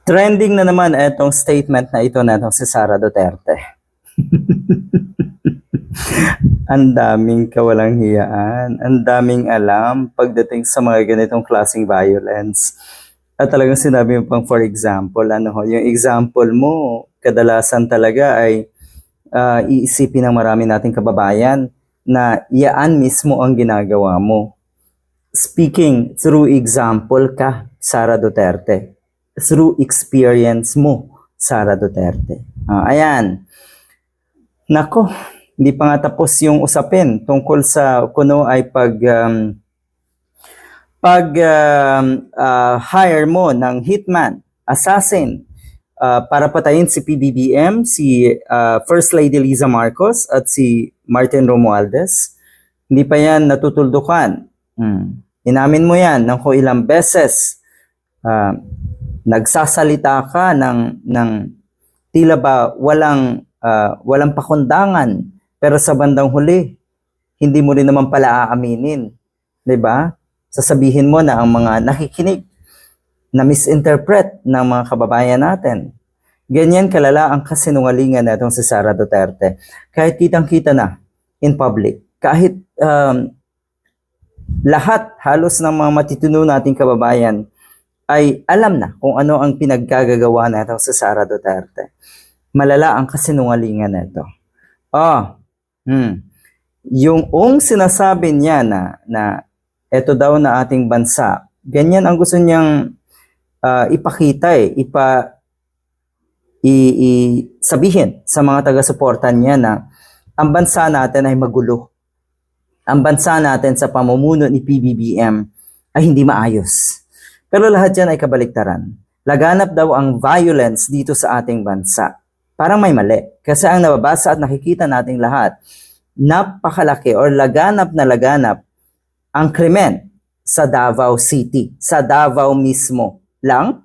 Trending na naman itong statement na ito natong si Sara Duterte. Ang daming kawalang hiyaan, ang daming alam pagdating sa mga ganitong klaseng violence. At talagang sinabi mo pang for example, yung example mo, kadalasan talaga ay iisipin ng marami nating kababayan na yaan mismo ang ginagawa mo. Speaking through example ka, Sara Duterte. Through experience mo, Sara Duterte. Ayan. Nako, hindi pa nga tapos yung usapin tungkol sa kuno ay hire mo ng hitman, assassin, para patayin si PBBM, si First Lady Liza Marcos at si Martin Romualdez. Hindi pa yan natutuldukan. Inamin mo yan ng kung ilang beses. Nagsasalita ka ng tila ba walang pakundangan, pero sa bandang huli hindi mo rin naman pala aaminin, 'di ba? Sasabihin mo na ang mga nakikinig na misinterpret ng mga kababayan natin. Ganyan kalala ang kasinungalingan na itong si Sara Duterte. Kahit kitang-kita na in public, kahit lahat halos ng mga matituno nating kababayan ay alam na kung ano ang pinaggagawa na itong si Sara Duterte. Malala ang kasinungalingan na ito. Yung sinasabi niya na ito daw na ating bansa, ganyan ang gusto niyang ipakita sabihin sa mga taga-suporta niya na ang bansa natin ay magulo. Ang bansa natin sa pamumuno ni PBBM ay hindi maayos. Pero lahat yan ay kabaliktaran. Laganap daw ang violence dito sa ating bansa. Parang may mali. Kasi ang nababasa at nakikita nating lahat, napakalaki or laganap na laganap ang krimen sa Davao City. Sa Davao mismo lang.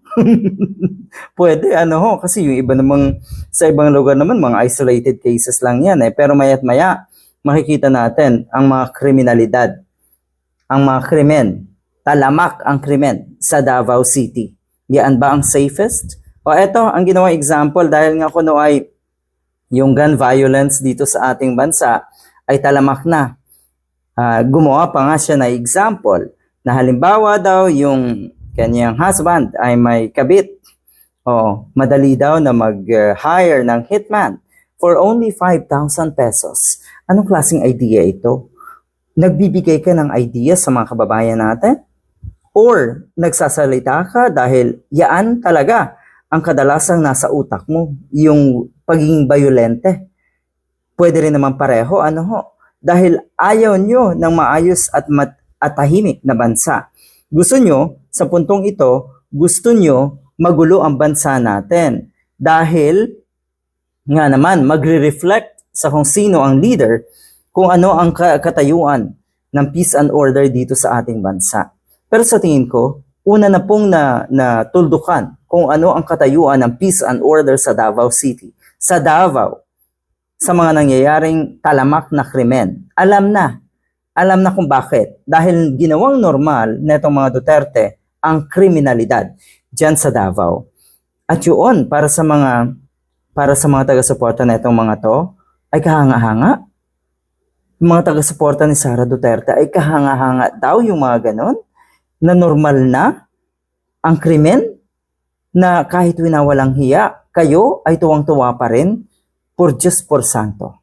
Pwede, kasi yung iba namang, sa ibang lugar naman, mga isolated cases lang yan. Pero maya't maya, makikita natin ang mga kriminalidad, ang mga krimen, talamak ang krimen sa Davao City. Yan ba ang safest? O eto, ang ginawang example, dahil nga kuno ay yung gun violence dito sa ating bansa ay talamak na. Gumawa pa nga siya na example na halimbawa daw yung kanyang husband ay may kabit. Madali daw na mag-hire ng hitman for only 5,000 pesos. Anong klaseng idea ito? Nagbibigay ka ng idea sa mga kababayan natin? Or nagsasalita ka dahil yaan talaga ang kadalasang nasa utak mo, yung pagiging bayolente. Pwede rin naman pareho, dahil ayaw nyo ng maayos at tahimik na bansa. Gusto nyo, sa puntong ito, gusto nyo magulo ang bansa natin. Dahil, nga naman, magre-reflect sa kung sino ang leader, kung ano ang katayuan ng peace and order dito sa ating bansa. Pero sa tingin ko, una na pong natuldukan kung ano ang katayuan ng peace and order sa Davao City. Sa Davao, sa mga nangyayaring talamak na krimen. Alam na kung bakit. Dahil ginawang normal na itong mga Duterte ang kriminalidad dyan sa Davao. At yun, para sa mga taga-suporta na itong mga to, ay kahanga-hanga. Mga taga-suporta ni Sara Duterte ay kahanga-hanga daw yung mga ganon, na normal na ang krimen, na kahit winawalang hiya, kayo ay tuwang-tuwa pa rin por Diyos por Santo.